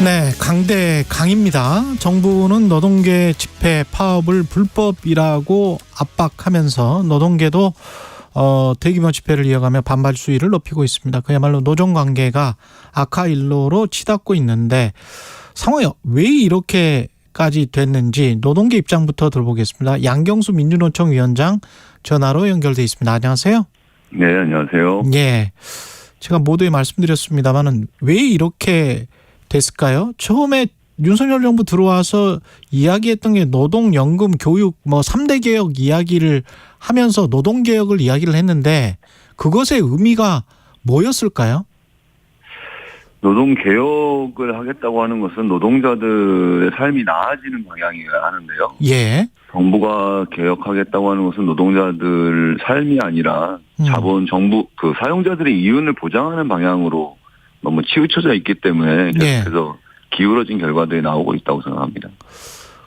네, 강입니다. 정부는 노동계 집회 파업을 불법이라고 압박하면서 노동계도 대규모 집회를 이어가며 반발 수위를 높이고 있습니다. 그야말로 노동관계가 악화 일로로 치닫고 있는데 상황이 왜 이렇게까지 됐는지 노동계 입장부터 들어보겠습니다. 양경수 민주노총 위원장 전화로 연결돼 있습니다. 안녕하세요. 네, 안녕하세요. 예, 제가 모두에 말씀드렸습니다만은 왜 이렇게 됐을까요? 처음에 윤석열 정부 들어와서 이야기했던 게 노동연금, 교육, 3대 개혁 이야기를 하면서 노동개혁을 이야기를 했는데 그것의 의미가 뭐였을까요? 노동개혁을 하겠다고 하는 것은 노동자들의 삶이 나아지는 방향이어야 하는데요. 예. 정부가 개혁하겠다고 하는 것은 노동자들 삶이 아니라 자본, 정부, 사용자들의 이윤을 보장하는 방향으로 너무 치우쳐져 있기 때문에 계속해서 기울어진 결과들이 나오고 있다고 생각합니다.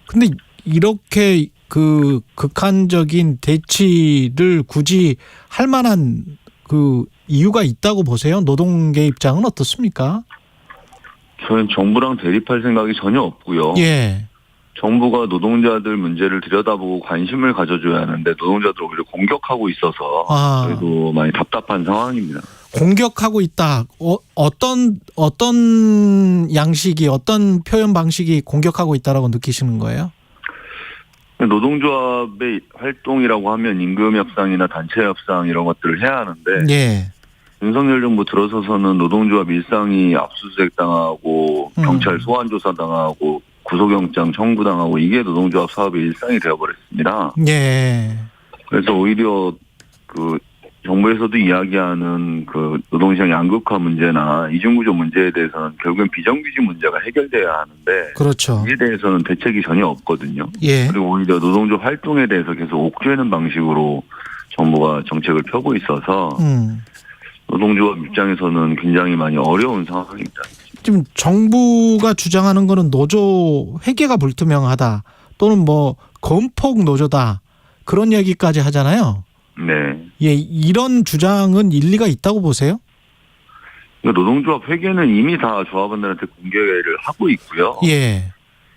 근데 이렇게 극한적인 대치를 굳이 할 만한 이유가 있다고 보세요? 노동계 입장은 어떻습니까? 저는 정부랑 대립할 생각이 전혀 없고요. 예. 정부가 노동자들 문제를 들여다보고 관심을 가져줘야 하는데 노동자들 오히려 공격하고 있어서 저희도 많이 답답한 상황입니다. 공격하고 있다. 어떤 양식이, 어떤 표현 방식이 공격하고 있다라고 느끼시는 거예요? 노동조합의 활동이라고 하면 임금 협상이나 단체 협상 이런 것들을 해야 하는데 윤석열 정부 들어서서는 노동조합 일상이 압수수색 당하고 경찰 소환 조사 당하고 구속영장 청구당하고 이게 노동조합 사업의 일상이 되어버렸습니다. 예. 그래서 오히려 정부에서도 이야기하는 노동시장 양극화 문제나 이중구조 문제에 대해서는 결국엔 비정규직 문제가 해결돼야 하는데 그렇죠. 이에 대해서는 대책이 전혀 없거든요. 예. 그리고 오히려 노동조합 활동에 대해서 계속 옥죄는 방식으로 정부가 정책을 펴고 있어서 노동조합 입장에서는 굉장히 많이 어려운 상황입니다. 지금 정부가 주장하는 거는 노조 회계가 불투명하다 또는 건폭 노조다 그런 얘기까지 하잖아요. 네. 예, 이런 주장은 일리가 있다고 보세요? 노동조합 회계는 이미 다 조합원들한테 공개를 하고 있고요. 예.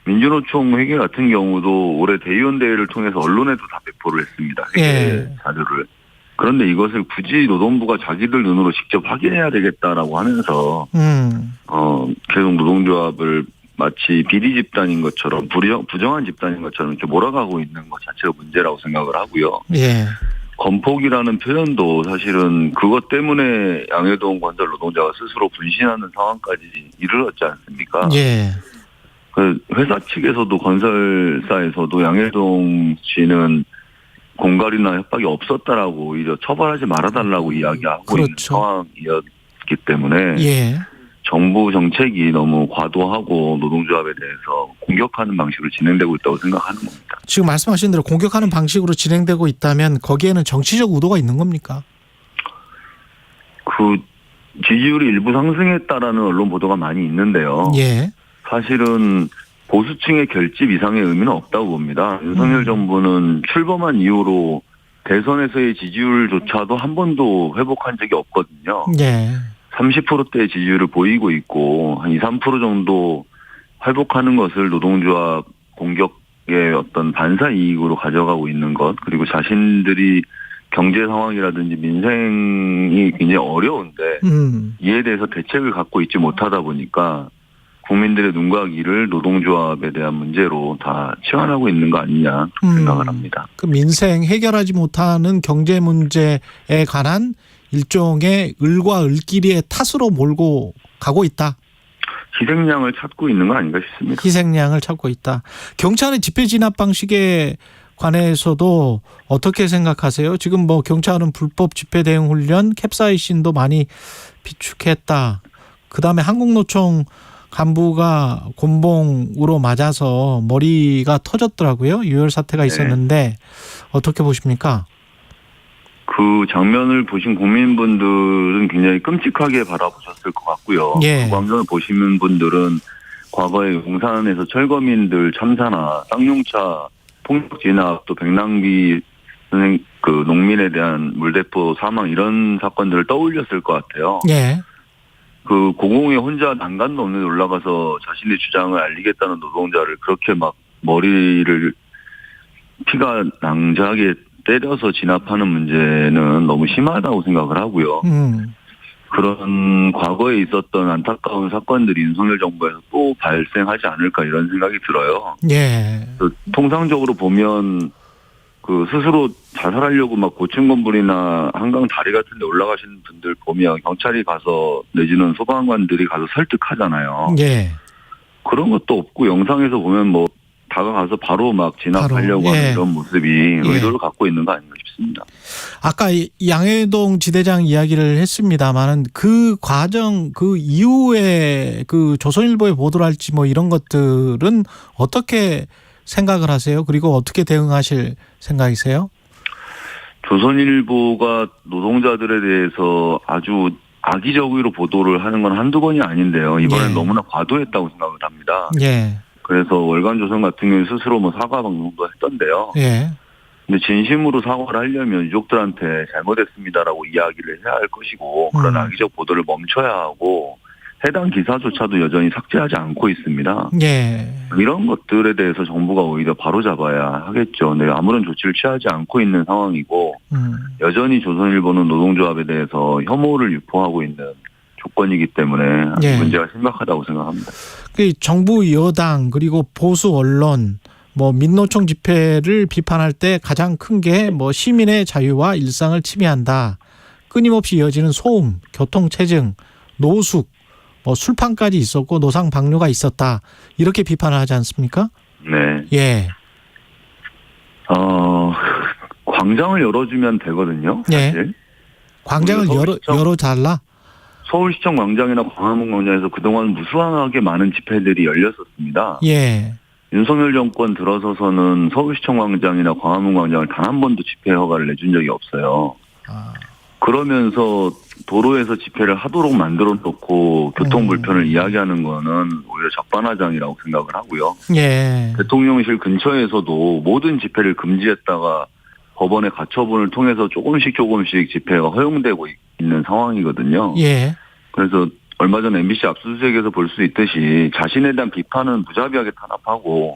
민주노총 회계 같은 경우도 올해 대의원 대회를 통해서 언론에도 다 배포를 했습니다. 회계 자료를. 그런데 이것을 굳이 노동부가 자기들 눈으로 직접 확인해야 되겠다라고 하면서 계속 노동조합을 마치 비리 집단인 것처럼 부정한 집단인 것처럼 이렇게 몰아가고 있는 것 자체가 문제라고 생각을 하고요. 예. 건폭이라는 표현도 사실은 그것 때문에 양해동 건설 노동자가 스스로 분신하는 상황까지 이르렀지 않습니까? 예. 회사 측에서도 건설사에서도 양해동 씨는 공갈이나 협박이 없었다라고 오히려 처벌하지 말아달라고 이야기하고 있는 상황이었기 때문에 정부 정책이 너무 과도하고 노동조합에 대해서 공격하는 방식으로 진행되고 있다고 생각하는 겁니다. 지금 말씀하신 대로 공격하는 방식으로 진행되고 있다면 거기에는 정치적 의도가 있는 겁니까? 지지율이 일부 상승했다라는 언론 보도가 많이 있는데요. 예. 사실은 보수층의 결집 이상의 의미는 없다고 봅니다. 윤석열 정부는 출범한 이후로 대선에서의 지지율조차도 한 번도 회복한 적이 없거든요. 예. 30%대의 지지율을 보이고 있고 한 2, 3% 정도 회복하는 것을 노동조합 공격의 어떤 반사 이익으로 가져가고 있는 것 그리고 자신들이 경제 상황이라든지 민생이 굉장히 어려운데 이에 대해서 대책을 갖고 있지 못하다 보니까 국민들의 눈과 귀를 노동조합에 대한 문제로 다 치환하고 있는 거 아니냐 생각을 합니다. 민생 해결하지 못하는 경제 문제에 관한 일종의 을과 을끼리의 탓으로 몰고 가고 있다. 희생양을 찾고 있는 거 아닌가 싶습니다. 희생양을 찾고 있다. 경찰의 집회 진압 방식에 관해서도 어떻게 생각하세요? 지금 경찰은 불법 집회 대응 훈련, 캡사이신도 많이 비축했다. 그다음에 한국노총 간부가 곤봉으로 맞아서 머리가 터졌더라고요. 유혈 사태가 있었는데 어떻게 보십니까? 그 장면을 보신 국민분들은 굉장히 끔찍하게 바라보셨을 것 같고요. 그 광경을 보시는 분들은 과거에 용산에서 철거민들 참사나 쌍용차 폭력 진압 또 백남기 선생 농민에 대한 물대포 사망 이런 사건들을 떠올렸을 것 같아요. 그 고공에 혼자 난간도 없는 데 올라가서 자신의 주장을 알리겠다는 노동자를 그렇게 막 머리를 피가 낭자하게 때려서 진압하는 문제는 너무 심하다고 생각을 하고요. 그런 과거에 있었던 안타까운 사건들이 윤석열 정부에서 또 발생하지 않을까 이런 생각이 들어요. 예. 통상적으로 보면 그 스스로 자살하려고 막 고층 건물이나 한강 다리 같은 데 올라가시는 분들 보면 경찰이 가서 내지는 소방관들이 가서 설득하잖아요. 예. 그런 것도 없고 영상에서 보면 뭐 다가가서 바로 막 진압하려고 바로, 예. 하는 이런 모습이 의도를 갖고 있는 거 아닌가 싶습니다. 아까 양해동 지대장 이야기를 했습니다만은 그 과정 그 이후에 그 조선일보에 보도를 할지 뭐 이런 것들은 어떻게 생각을 하세요? 그리고 어떻게 대응하실 생각이세요? 조선일보가 노동자들에 대해서 아주 악의적으로 보도를 하는 건 한두 번이 아닌데요. 이번엔 예. 너무나 과도했다고 생각을 합니다. 예. 그래서 월간조선 같은 경우에 스스로 뭐 사과 방송도 했던데요. 예. 근데 진심으로 사과를 하려면 유족들한테 잘못했습니다라고 이야기를 해야 할 것이고 그런 악의적 보도를 멈춰야 하고 해당 기사조차도 여전히 삭제하지 않고 있습니다. 예. 이런 것들에 대해서 정부가 오히려 바로잡아야 하겠죠. 네, 아무런 조치를 취하지 않고 있는 상황이고 여전히 조선일보는 노동조합에 대해서 혐오를 유포하고 있는 조건이기 때문에 예. 문제가 심각하다고 생각합니다. 그 정부 여당 그리고 보수 언론 뭐 민노총 집회를 비판할 때 가장 큰 게 뭐 시민의 자유와 일상을 침해한다. 끊임없이 이어지는 소음, 교통체증, 노숙, 뭐 술판까지 있었고 노상 방뇨가 있었다. 이렇게 비판을 하지 않습니까? 네. 예. 광장을 열어주면 되거든요. 사실. 예. 광장을 열어달라? 서울시청 광장이나 광화문 광장에서 그동안 무수하게 많은 집회들이 열렸었습니다. 예. 윤석열 정권 들어서서는 서울시청 광장이나 광화문 광장을 단 한 번도 집회 허가를 내준 적이 없어요. 그러면서 도로에서 집회를 하도록 만들어 놓고 교통 불편을 이야기하는 거는 오히려 적반하장이라고 생각을 하고요. 예. 대통령실 근처에서도 모든 집회를 금지했다가 법원의 가처분을 통해서 조금씩 집회가 허용되고 있는 상황이거든요. 예. 그래서 얼마 전 MBC 압수수색에서 볼 수 있듯이 자신에 대한 비판은 무자비하게 탄압하고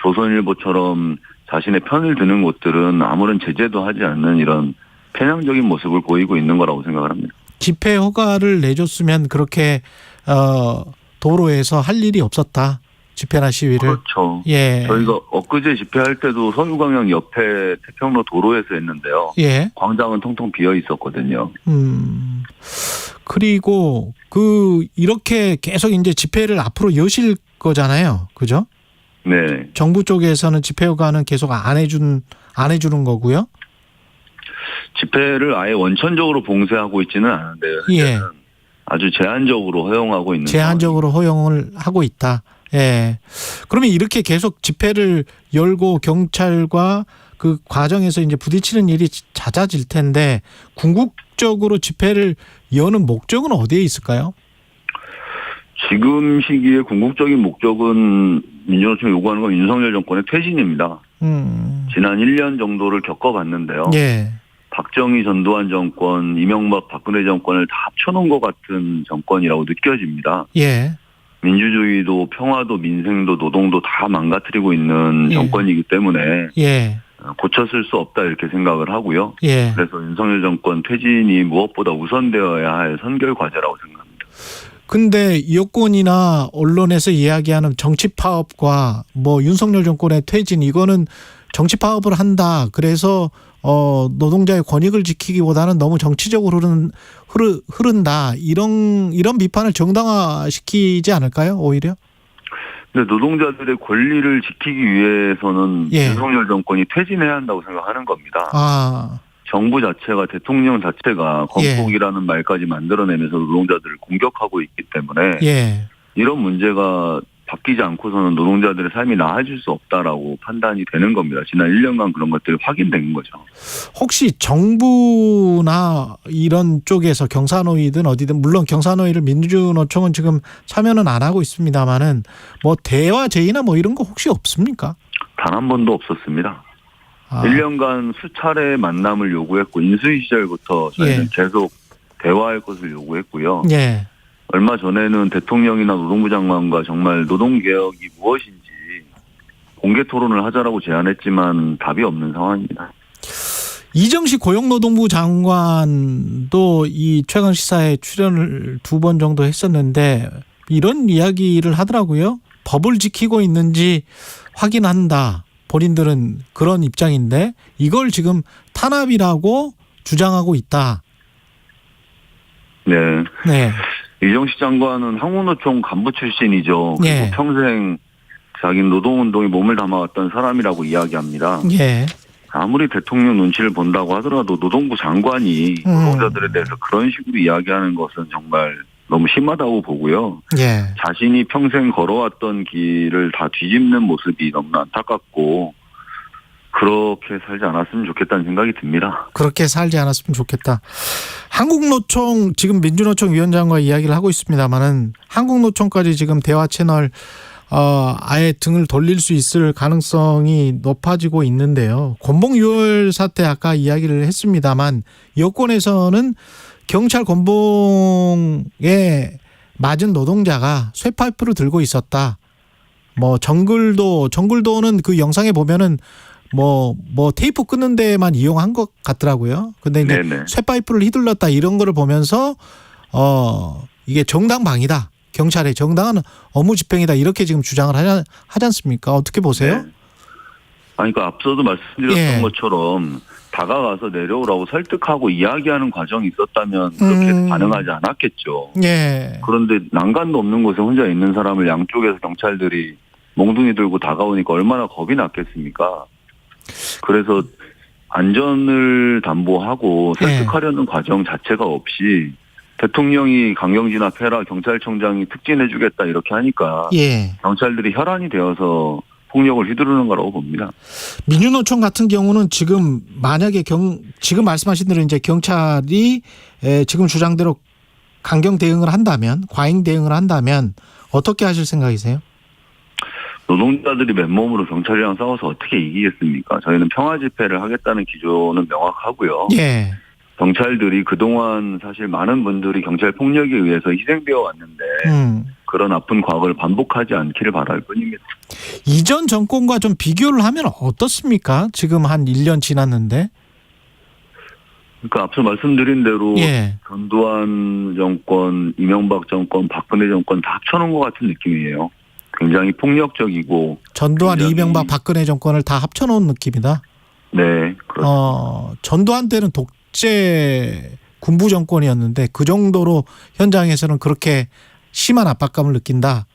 조선일보처럼 자신의 편을 드는 곳들은 아무런 제재도 하지 않는 이런 편향적인 모습을 보이고 있는 거라고 생각을 합니다. 집회 허가를 내줬으면 그렇게 도로에서 할 일이 없었다. 집회나 시위를. 그렇죠. 예. 저희가 엊그제 집회할 때도 서울광장 옆에 태평로 도로에서 했는데요. 예. 광장은 통통 비어 있었거든요. 그리고 이렇게 계속 이제 집회를 앞으로 여실 거잖아요. 그죠? 네. 정부 쪽에서는 집회 허가는 계속 안 해주는 거고요. 집회를 아예 원천적으로 봉쇄하고 있지는 않은데요. 예. 아주 제한적으로 허용하고 있는 제한적으로 허용을 하고 있다. 예. 그러면 이렇게 계속 집회를 열고 경찰과 그 과정에서 이제 부딪히는 일이 잦아질 텐데 궁극적으로 집회를 여는 목적은 어디에 있을까요? 지금 시기에 궁극적인 목적은 민주노총이 요구하는 건 윤석열 정권의 퇴진입니다. 지난 1년 정도를 겪어봤는데요. 예. 박정희 전두환 정권, 이명박 박근혜 정권을 다 합쳐놓은 것 같은 정권이라고 느껴집니다. 예. 민주주의도 평화도 민생도 노동도 다 망가뜨리고 있는 정권이기 때문에 예. 고쳤을 수 없다 이렇게 생각을 하고요. 예. 그래서 윤석열 정권 퇴진이 무엇보다 우선되어야 할 선결 과제라고 생각합니다. 근데 여권이나 언론에서 이야기하는 정치 파업과 뭐 윤석열 정권의 퇴진 이거는 정치 파업을 한다. 그래서 노동자의 권익을 지키기보다는 너무 정치적으로 흐른다. 이런 비판을 정당화시키지 않을까요? 오히려? 근데 노동자들의 권리를 지키기 위해서는 예. 윤석열 정권이 퇴진해야 한다고 생각하는 겁니다. 아. 정부 자체가 대통령 자체가 건폭이라는 말까지 만들어내면서 노동자들을 공격하고 있기 때문에 예. 이런 문제가 바뀌지 않고서는 노동자들의 삶이 나아질 수 없다라고 판단이 되는 겁니다. 지난 1년간 그런 것들이 확인된 거죠. 혹시 정부나 이런 쪽에서 경사노위든 어디든 물론 경사노위를 민주노총은 지금 참여는 안 하고 있습니다만은 뭐 대화 제의나 뭐 이런 거 혹시 없습니까? 단 한 번도 없었습니다. 1년간 수차례 만남을 요구했고 인수위 시절부터 저희는 계속 대화할 것을 요구했고요. 예. 얼마 전에는 대통령이나 노동부 장관과 정말 노동개혁이 무엇인지 공개 토론을 하자라고 제안했지만 답이 없는 상황입니다. 이정식 고용노동부 장관도 이 최강시사에 출연을 2번 정도 했었는데 이런 이야기를 하더라고요. 법을 지키고 있는지 확인한다. 본인들은 그런 입장인데 이걸 지금 탄압이라고 주장하고 있다. 네. 네. 이정식 장관은 한국노총 간부 출신이죠. 그리고 예. 평생 자기는 노동운동에 몸을 담아왔던 사람이라고 이야기합니다. 예. 아무리 대통령 눈치를 본다고 하더라도 노동부 장관이 노동자들에 대해서 그런 식으로 이야기하는 것은 정말 너무 심하다고 보고요. 예. 자신이 평생 걸어왔던 길을 다 뒤집는 모습이 너무나 안타깝고 그렇게 살지 않았으면 좋겠다는 생각이 듭니다. 그렇게 살지 않았으면 좋겠다. 한국노총 지금 민주노총 위원장과 이야기를 하고 있습니다만은 한국노총까지 지금 대화 채널 아예 등을 돌릴 수 있을 가능성이 높아지고 있는데요. 곤봉 유월 사태 아까 이야기를 했습니다만 여권에서는 경찰 곤봉에 맞은 노동자가 쇠파이프를 들고 있었다. 뭐 정글도는 그 영상에 보면은 뭐 테이프 끊는 데만 이용한 것 같더라고요. 근데 이제 네네. 쇠파이프를 휘둘렀다 이런 거를 보면서 이게 정당방위다. 경찰의 정당한 업무 집행이다. 이렇게 지금 주장을 하지 않습니까? 어떻게 보세요? 네. 그러니까 앞서도 말씀드렸던 예. 것처럼 다가가서 내려오라고 설득하고 이야기하는 과정이 있었다면 그렇게 반응하지 않았겠죠. 예. 그런데 난간도 없는 곳에 혼자 있는 사람을 양쪽에서 경찰들이 몽둥이 들고 다가오니까 얼마나 겁이 났겠습니까? 그래서 안전을 담보하고 설득하려는 과정 자체가 없이 대통령이 강경 진압해라 경찰청장이 특진해주겠다 이렇게 하니까 예. 경찰들이 혈안이 되어서 폭력을 휘두르는 거라고 봅니다. 민주노총 같은 경우는 지금 만약에 지금 말씀하신 대로 이제 경찰이 지금 주장대로 강경 대응을 한다면 과잉 대응을 한다면 어떻게 하실 생각이세요? 노동자들이 맨몸으로 경찰이랑 싸워서 어떻게 이기겠습니까? 저희는 평화 집회를 하겠다는 기조는 명확하고요. 예. 경찰들이 그동안 사실 많은 분들이 경찰 폭력에 의해서 희생되어 왔는데 그런 아픈 과거를 반복하지 않기를 바랄 뿐입니다. 이전 정권과 좀 비교를 하면 어떻습니까? 지금 한 1년 지났는데. 그러니까 앞서 말씀드린 대로 예. 전두환 정권, 이명박 정권, 박근혜 정권 다 합쳐놓은 것 같은 느낌이에요. 굉장히 폭력적이고. 전두환, 굉장히... 이명박, 박근혜 정권을 다 합쳐놓은 느낌이다. 네, 그렇습니다. 전두환 때는 독재 군부 정권이었는데 그 정도로 현장에서는 그렇게 심한 압박감을 느낀다.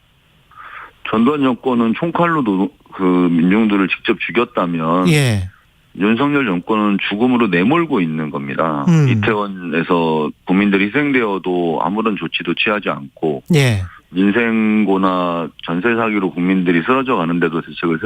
전두환 정권은 총칼로 그 민중들을 직접 죽였다면 예. 윤석열 정권은 죽음으로 내몰고 있는 겁니다. 이태원에서 국민들이 희생되어도 아무런 조치도 취하지 않고 예. 민생고나 전세 사기로 국민들이 쓰러져 가는데도 대책을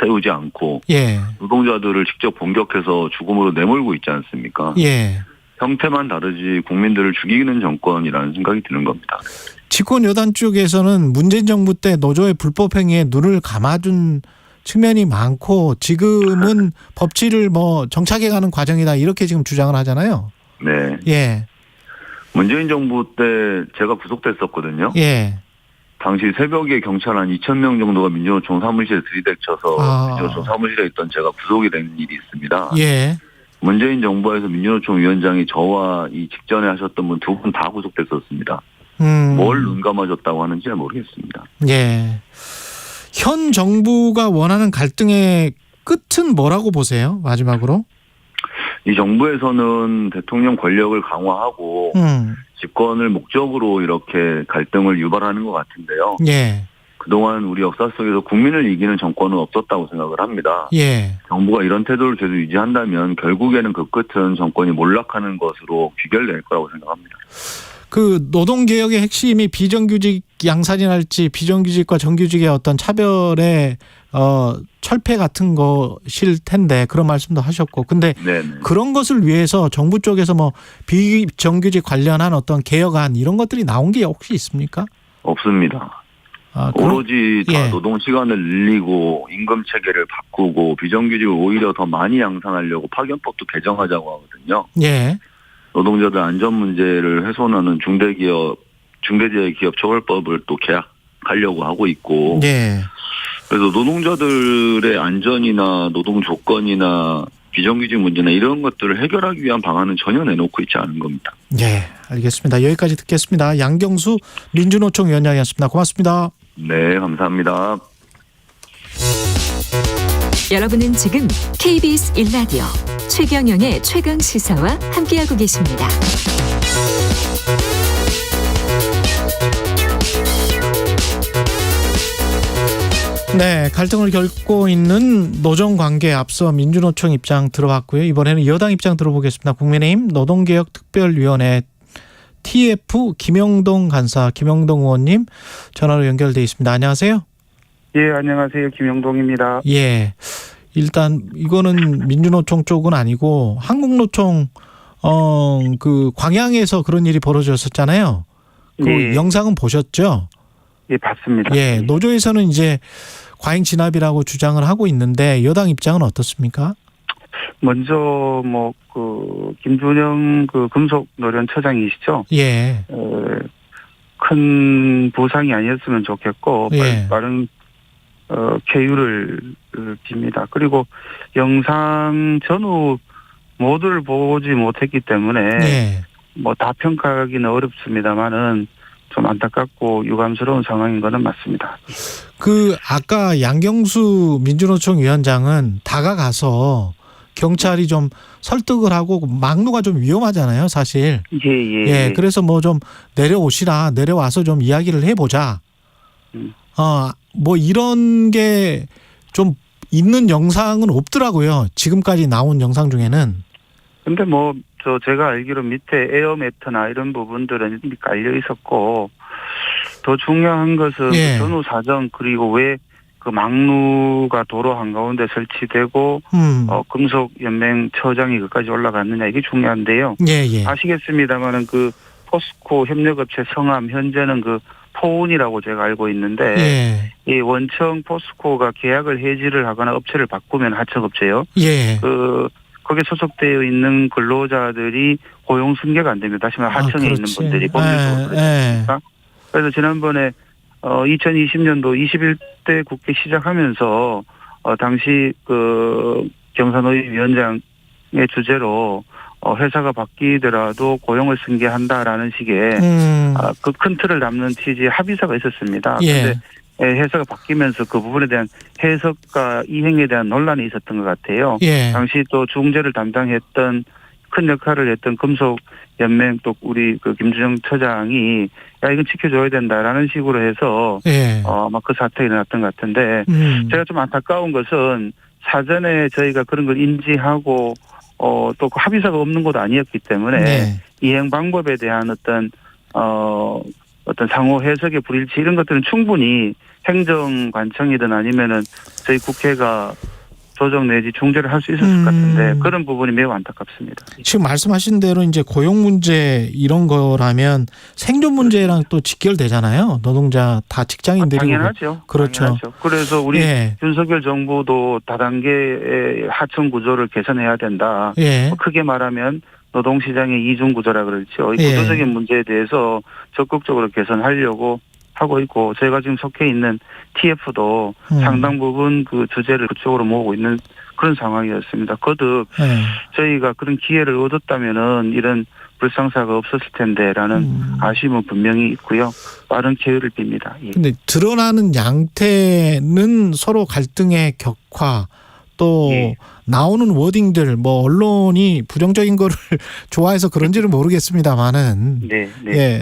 세우지 않고 예. 노동자들을 직접 공격해서 죽음으로 내몰고 있지 않습니까? 예. 형태만 다르지 국민들을 죽이는 정권이라는 생각이 드는 겁니다. 집권 여당 쪽에서는 문재인 정부 때 노조의 불법 행위에 눈을 감아준 측면이 많고 지금은 법치를 정착해가는 과정이다 이렇게 지금 주장을 하잖아요. 네. 예. 문재인 정부 때 제가 구속됐었거든요. 예. 당시 새벽에 경찰 한 2,000명 정도가 민주노총 사무실에 들이닥쳐서 민주노총 사무실에 있던 제가 구속이 된 일이 있습니다. 예. 문재인 정부에서 민주노총 위원장이 저와 이 직전에 하셨던 분 2분 다 구속됐었습니다. 뭘 눈 감아줬다고 하는지 잘 모르겠습니다. 예. 현 정부가 원하는 갈등의 끝은 뭐라고 보세요? 마지막으로. 이 정부에서는 대통령 권력을 강화하고 집권을 목적으로 이렇게 갈등을 유발하는 것 같은데요. 예. 그동안 우리 역사 속에서 국민을 이기는 정권은 없었다고 생각을 합니다. 예. 정부가 이런 태도를 계속 유지한다면 결국에는 그 끝은 정권이 몰락하는 것으로 귀결될 거라고 생각합니다. 그 노동개혁의 핵심이 비정규직 양산이랄지 비정규직과 정규직의 어떤 차별의 철폐 같은 것일 텐데 그런 말씀도 하셨고 근데 네네. 그런 것을 위해서 정부 쪽에서 비정규직 관련한 어떤 개혁안 이런 것들이 나온 게 혹시 있습니까? 없습니다. 오로지 다 노동 시간을 늘리고 임금 체계를 바꾸고 비정규직을 오히려 더 많이 양산하려고 파견법도 개정하자고 하거든요. 예. 노동자들 안전 문제를 훼손하는 중대기업 중대재해기업처벌법을 또 개혁하려고 하고 있고 예. 그래서 노동자들의 안전이나 노동 조건이나 비정규직 문제나 이런 것들을 해결하기 위한 방안은 전혀 내놓고 있지 않은 겁니다. 예, 알겠습니다. 여기까지 듣겠습니다. 양경수 민주노총 위원장이었습니다. 고맙습니다. 네, 감사합니다. 여러분은 지금 KBS 1라디오 최경영의 최강시사와 함께하고 계십니다. 네, 갈등을 겪고 있는 노정관계에 앞서 민주노총 입장 들어봤고요. 이번에는 여당 입장 들어보겠습니다. 국민의힘 노동개혁특별위원회 TF 김영동 간사, 김영동 의원님 전화로 연결돼 있습니다. 안녕하세요. 예, 안녕하세요. 김영동입니다. 예, 일단 이거는 민주노총 쪽은 아니고 한국노총 그 광양에서 그런 일이 벌어졌었잖아요. 그 예. 영상은 보셨죠? 예, 봤습니다. 예, 노조에서는 이제 과잉 진압이라고 주장을 하고 있는데 여당 입장은 어떻습니까? 먼저 김준영 금속노련처장이시죠? 예. 큰 부상이 아니었으면 좋겠고 예. 빠른 쾌유를 빕니다. 그리고 영상 전후 모두를 보지 못했기 때문에 예. 다 평가하기는 어렵습니다만은 좀 안타깝고 유감스러운 상황인 거는 맞습니다. 그 아까 양경수 민주노총 위원장은 다가가서 경찰이 좀 설득을 하고 막루가 좀 위험하잖아요, 사실. 예, 그래서 뭐 좀 내려와서 좀 이야기를 해보자. 뭐 이런 게 좀 있는 영상은 없더라고요. 지금까지 나온 영상 중에는. 근데 제가 알기로 밑에 에어매트나 이런 부분들은 이미 깔려 있었고, 더 중요한 것은 예. 그 전후 사정, 그리고 왜 그 막루가 도로 한가운데 설치되고, 금속연맹 처장이 그까지 올라갔느냐, 이게 중요한데요. 예, 예. 아시겠습니다만은 그 포스코 협력업체 성함, 현재는 그 포운이라고 제가 알고 있는데, 예. 이 원청 포스코가 계약을 해지를 하거나 업체를 바꾸면 하청업체요. 예. 거기에 소속되어 있는 근로자들이 고용 승계가 안 됩니다. 다시 말해 하청에 있는 분들이 법률적으로 그렇습니까? 그래서 지난번에 2020년도 21대 국회 시작하면서 당시 그 경사노위 위원장의 주제로 회사가 바뀌더라도 고용을 승계한다라는 식의 그 큰 틀을 담는 취지의 합의서가 있었습니다. 그런데 회사가 바뀌면서 그 부분에 대한 해석과 이행에 대한 논란이 있었던 것 같아요. 예. 당시 또 중재를 담당했던 큰 역할을 했던 금속연맹 또 우리 그 김준영 처장이 이건 지켜줘야 된다라는 식으로 해서 아마 그 사태가 일어났던 것 같은데 제가 좀 안타까운 것은 사전에 저희가 그런 걸 인지하고 또 그 합의서가 없는 것도 아니었기 때문에 이행 방법에 대한 어떤 상호 해석의 불일치 이런 것들은 충분히 행정관청이든 아니면은 저희 국회가 조정 내지 중재를 할 수 있었을 것 같은데 그런 부분이 매우 안타깝습니다. 지금 말씀하신 대로 이제 고용 문제 이런 거라면 생존 문제랑 또 직결되잖아요. 노동자 다 직장인들이. 당연하죠. 그렇죠. 당연하죠. 그래서 우리 윤석열 정부도 다단계의 하청 구조를 개선해야 된다. 크게 말하면 노동시장의 이중 구조라 그렇죠. 이 구조적인 문제에 대해서 적극적으로 개선하려고 하고 있고 저희가 지금 속해 있는 TF도 상당 부분 그 주제를 그쪽으로 모으고 있는 그런 상황이었습니다. 거듭 저희가 그런 기회를 얻었다면은 이런 불상사가 없었을 텐데라는 아쉬움은 분명히 있고요. 빠른 쾌유를 빕니다. 근데 드러나는 양태는 서로 갈등의 격화 또 나오는 워딩들 뭐 언론이 부정적인 거를 좋아해서 그런지는 모르겠습니다만은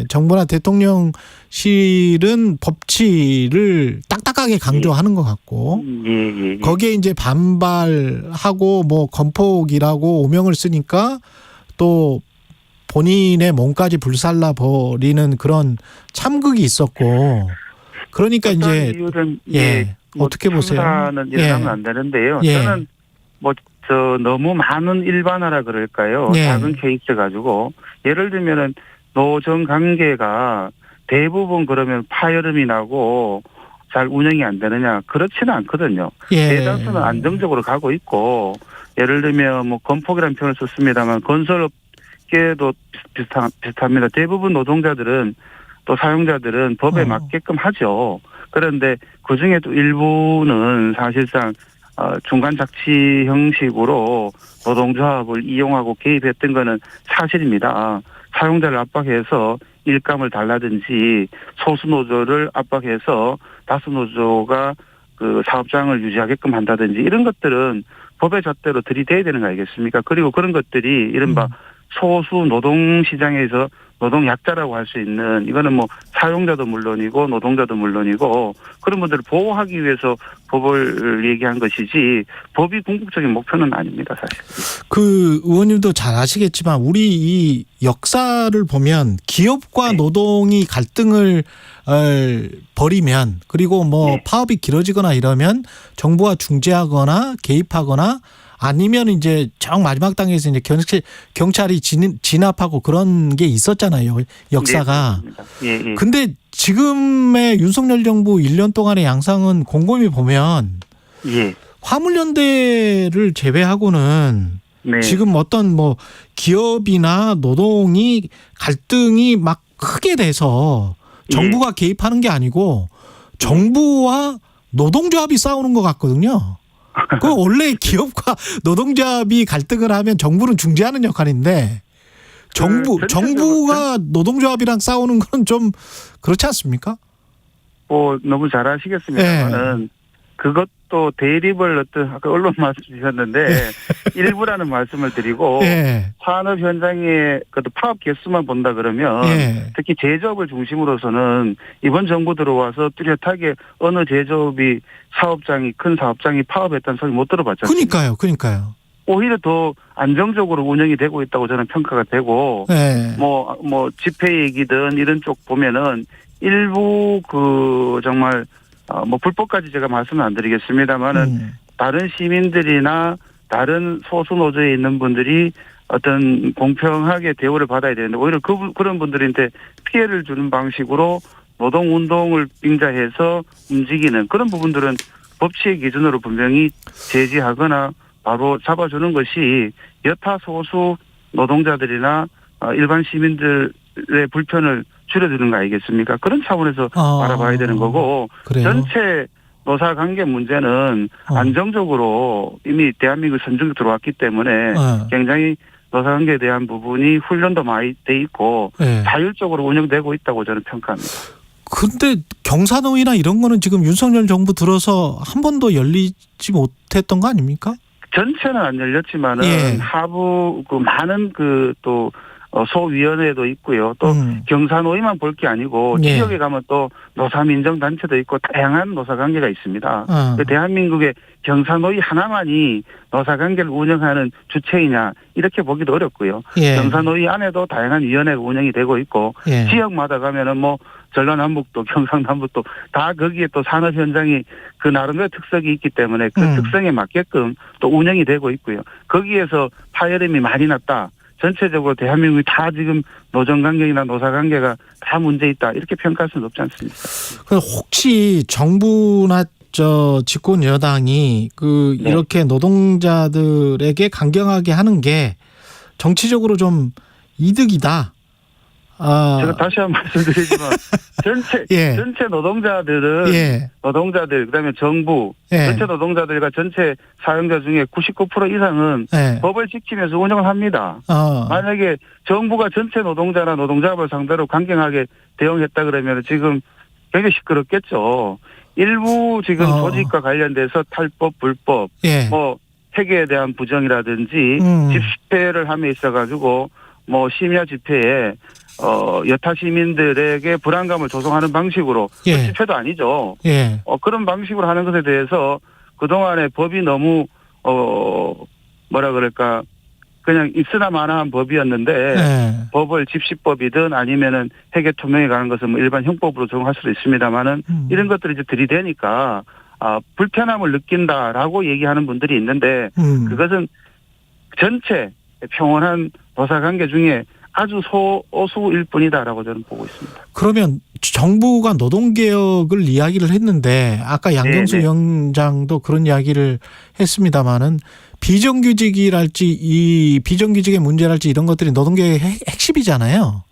정부나 대통령실은 법치를 딱딱하게 강조하는 것 같고 거기에 이제 반발하고 뭐 건폭이라고 오명을 쓰니까 또 본인의 몸까지 불살라 버리는 그런 참극이 있었고 그러니까 이제 어떻게 보세요? 참사는 일어나면 안 되는데요. 저는 너무 많은 일반화라 그럴까요? 작은 케이스 가지고 예를 들면은 노정 관계가 대부분 그러면 파열음이 나고 잘 운영이 안 되느냐 그렇지는 않거든요. 대다수는 안정적으로 가고 있고 예를 들면 뭐 건폭이라는 표현을 썼습니다만 건설업계도 비슷합니다. 대부분 노동자들은 또 사용자들은 법에 맞게끔 하죠. 그런데 그중에 또 일부는 사실상 중간 착취 형식으로 노동조합을 이용하고 개입했던 거는 사실입니다. 사용자를 압박해서 일감을 달라든지 소수 노조를 압박해서 다수 노조가 그 사업장을 유지하게끔 한다든지 이런 것들은 법의 잣대로 들이대야 되는 거 아니겠습니까? 그리고 그런 것들이 이른바 소수 노동시장에서 노동약자라고 할 수 있는 이거는 뭐 사용자도 물론이고 노동자도 물론이고 그런 분들을 보호하기 위해서 법을 얘기한 것이지 법이 궁극적인 목표는 아닙니다, 사실. 그 의원님도 잘 아시겠지만 우리 이 역사를 보면 기업과 네. 노동이 갈등을 벌이면 그리고 뭐 네. 파업이 길어지거나 이러면 정부가 중재하거나 개입하거나 아니면 이제 정 마지막 단계에서 이제 경찰이 진압하고 그런 게 있었잖아요. 역사가. 네, 예. 근데 지금의 윤석열 정부 1년 동안의 양상은 곰곰이 보면 예. 화물연대를 제외하고는 네. 지금 어떤 뭐 기업이나 노동이 갈등이 막 크게 돼서 정부가 개입하는 게 아니고 정부와 노동조합이 싸우는 것 같거든요. 그 원래 기업과 노동조합이 갈등을 하면 정부는 중재하는 역할인데 정부가 노동조합이랑 싸우는 건 좀 그렇지 않습니까? 너무 잘 아시겠습니다만은 그것도 대립을 어떤 아까 언론 말씀 주셨는데 일부라는 말씀을 드리고 산업 현장의 그 파업 개수만 본다 그러면 특히 제조업을 중심으로서는 이번 정부 들어와서 뚜렷하게 어느 제조업이 큰 사업장이 파업했다는 소리 못 들어봤죠. 그러니까요. 오히려 더 안정적으로 운영이 되고 있다고 저는 평가가 되고 뭐 집회 얘기든 이런 쪽 보면은 일부 정말 뭐 불법까지 제가 말씀을 안 드리겠습니다만은 다른 시민들이나 다른 소수 노조에 있는 분들이 어떤 공평하게 대우를 받아야 되는데 오히려 그런 분들한테 피해를 주는 방식으로 노동운동을 빙자해서 움직이는 그런 부분들은 법치의 기준으로 분명히 제지하거나 바로 잡아주는 것이 여타 소수 노동자들이나 일반 시민들의 불편을 줄여드는 거 아니겠습니까? 그런 차원에서 바라봐야 되는 거고 그래요? 전체 노사관계 문제는 안정적으로 이미 대한민국 선정에 들어왔기 때문에 굉장히 노사관계에 대한 부분이 훈련도 많이 돼 있고 자율적으로 운영되고 있다고 저는 평가합니다. 근데 경사노위나 이런 거는 지금 윤석열 정부 들어서 한 번도 열리지 못했던 거 아닙니까? 전체는 안 열렸지만은 하부 많은 또 소위원회도 있고요. 또 경사노위만 볼 게 아니고 지역에 가면 또 노사민정단체도 있고 다양한 노사관계가 있습니다. 대한민국의 경사노위 하나만이 노사관계를 운영하는 주체이냐 이렇게 보기도 어렵고요. 경사노위 안에도 다양한 위원회가 운영이 되고 있고 지역마다 가면은 뭐 전라남북도 경상남북도 다 거기에 또 산업 현장이 그 나름대로 특색이 있기 때문에 그 특성에 맞게끔 또 운영이 되고 있고요. 거기에서 파열음이 많이 났다. 전체적으로 대한민국이 다 지금 노정관계나 노사관계가 다 문제 있다. 이렇게 평가할 수는 없지 않습니까? 혹시 정부나 집권 여당이 이렇게 노동자들에게 강경하게 하는 게 정치적으로 좀 이득이다. 제가 다시 한번 말씀드리지만 전체 노동자들은 노동자들 그다음에 정부 전체 노동자들과 전체 사용자 중에 99% 이상은 법을 지키면서 운영을 합니다. 만약에 정부가 전체 노동자나 노동자를 상대로 강경하게 대응했다 그러면 지금 굉장히 시끄럽겠죠. 일부 지금 조직과 관련돼서 탈법, 불법, 뭐 회계에 대한 부정이라든지 집회를 함에 있어가지고 뭐 심야 집회에 여타 시민들에게 불안감을 조성하는 방식으로 집회도 아니죠. 그런 방식으로 하는 것에 대해서 그동안에 법이 너무 뭐라 그럴까 그냥 있으나 마나한 법이었는데 법을 집시법이든 아니면은 회계 투명에 관한 것은 뭐 일반 형법으로 적용할 수도 있습니다만은 이런 것들이 이제 들이대니까 불편함을 느낀다라고 얘기하는 분들이 있는데 그것은 전체 평온한 노사관계 중에 아주 소수일 뿐이다라고 저는 보고 있습니다. 그러면 정부가 노동개혁을 이야기를 했는데 아까 양경수 위원장도 그런 이야기를 했습니다마는 비정규직이랄지 이 비정규직의 문제랄지 이런 것들이 노동개혁의 핵심이잖아요.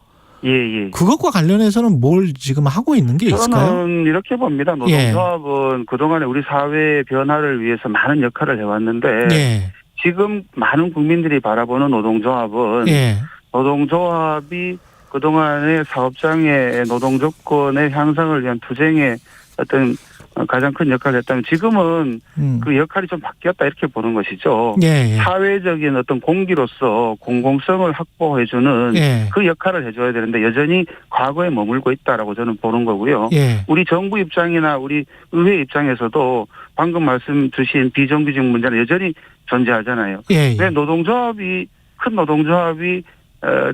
예. 그것과 관련해서는 뭘 지금 하고 있는 게 있을까요? 저는 이렇게 봅니다. 노동조합은 그동안에 우리 사회의 변화를 위해서 많은 역할을 해왔는데 예. 지금 많은 국민들이 바라보는 노동조합은 예. 노동조합이 그동안의 사업장의 노동 조건의 향상을 위한 투쟁의 어떤 가장 큰 역할을 했다면 지금은 그 역할이 좀 바뀌었다 이렇게 보는 것이죠. 예. 사회적인 어떤 공기로서 공공성을 확보해주는 예. 그 역할을 해줘야 되는데 여전히 과거에 머물고 있다라고 저는 보는 거고요. 예. 우리 정부 입장이나 우리 의회 입장에서도 방금 말씀 주신 비정규직 문제는 여전히 존재하잖아요. 예. 왜 큰 노동조합이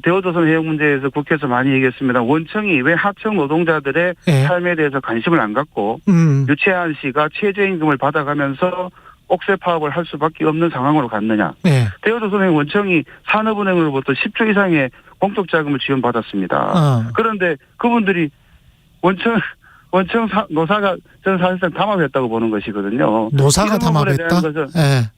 대우조선 해역 문제에서 국회에서 많이 얘기했습니다. 원청이 왜 하청 노동자들의 예. 삶에 대해서 관심을 안 갖고 유채한 씨가 최저임금을 받아가면서 옥새 파업을 할 수밖에 없는 상황으로 갔느냐. 예. 대우조선해역 원청이 산업은행으로부터 10조 이상의 공적 자금을 지원받았습니다. 그런데 그분들이 원청 노사가 저는 사실상 담합했다고 보는 것이거든요. 노사가 이런 부분에 담합했다? 대한 것은 예.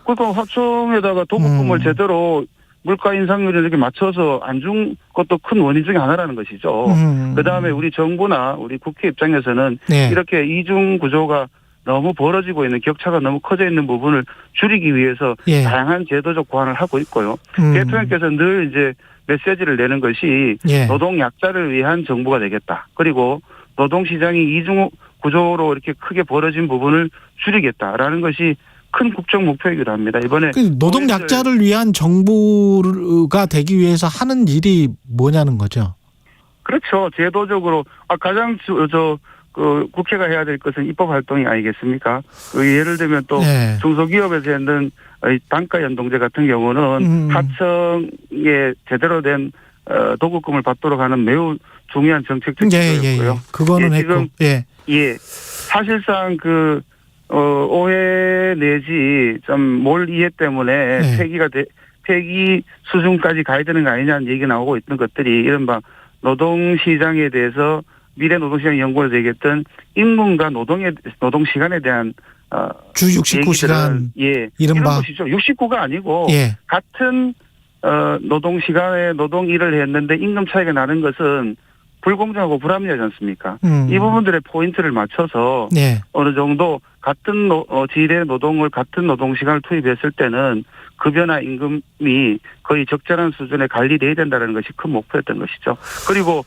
그러니까 하청에다가 도급금을 제대로 물가 인상률을 이렇게 맞춰서 안 준 것도 큰 원인 중에 하나라는 것이죠. 그다음에 우리 정부나 우리 국회 입장에서는 네. 이렇게 이중 구조가 너무 벌어지고 있는 격차가 너무 커져 있는 부분을 줄이기 위해서 예. 다양한 제도적 보완을 하고 있고요. 대통령께서 늘 이제 메시지를 내는 것이 예. 노동 약자를 위한 정부가 되겠다. 그리고 노동 시장이 이중 구조로 이렇게 크게 벌어진 부분을 줄이겠다라는 것이 큰 국정 목표이기도 합니다. 이번에 노동 약자를 위한 정부가 되기 위해서 하는 일이 뭐냐는 거죠. 그렇죠. 제도적으로 가장 국회가 해야 될 것은 입법 활동이 아니겠습니까? 예를 들면 또 네. 중소기업에서 있는 단가 연동제 같은 경우는 하청에 제대로 된 도급금을 받도록 하는 매우 중요한 정책적 기조였고요. 그거는 지금 했고. 예. 사실상 오해 내지 좀 몰 이해 때문에 폐기 수준까지 가야 되는 거 아니냐는 얘기 나오고 있는 것들이 이른바 노동시장에 대해서 미래 노동시장 연구를 얘기했던 인문과 노동 시간에 대한 주 69시간 이런 것이죠. 69가 아니고 같은 노동 시간에 노동 일을 했는데 임금 차이가 나는 것은 불공정하고 불합리하지 않습니까? 이 부분들의 포인트를 맞춰서 어느 정도 같은 질의 노동을 같은 노동 시간을 투입했을 때는 급여나 임금이 거의 적절한 수준에 관리돼야 된다는 것이 큰 목표였던 것이죠. 그리고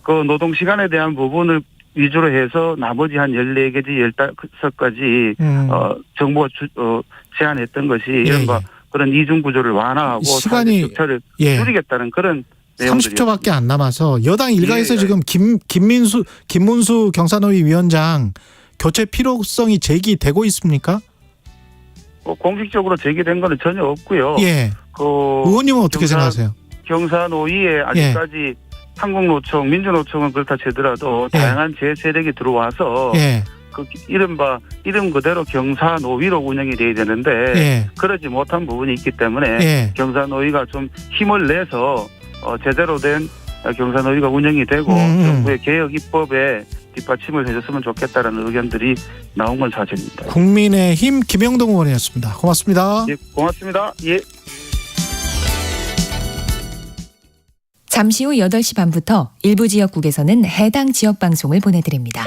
그 노동 시간에 대한 부분을 위주로 해서 나머지 한 14개지 15가지 정부가 제안했던 것이 이른바 그런 이중 구조를 완화하고 시간이 격차를 줄이겠다는 그런 30초밖에 안 남아서 여당 일각에서 예. 지금 김문수 경산노위 위원장 교체 필요성이 제기되고 있습니까? 공식적으로 제기된 건 전혀 없고요. 예. 의원님은 어떻게 생각하세요? 경사노위에 아직까지 한국노총, 민주노총은 그렇다 치더라도 다양한 제세력이 들어와서 이른바 이름 그대로 경사노위로 운영이 돼야 되는데 그러지 못한 부분이 있기 때문에 경사노위가 좀 힘을 내서 제대로 된 경사노위가 운영이 되고 정부의 개혁 입법에 뒷받침을 해줬으면 좋겠다라는 의견들이 나온 건 사실입니다. 국민의힘 김영동 의원이었습니다. 고맙습니다. 예, 고맙습니다. 예. 잠시 후 8시 반부터 일부 지역국에서는 해당 지역 방송을 보내드립니다.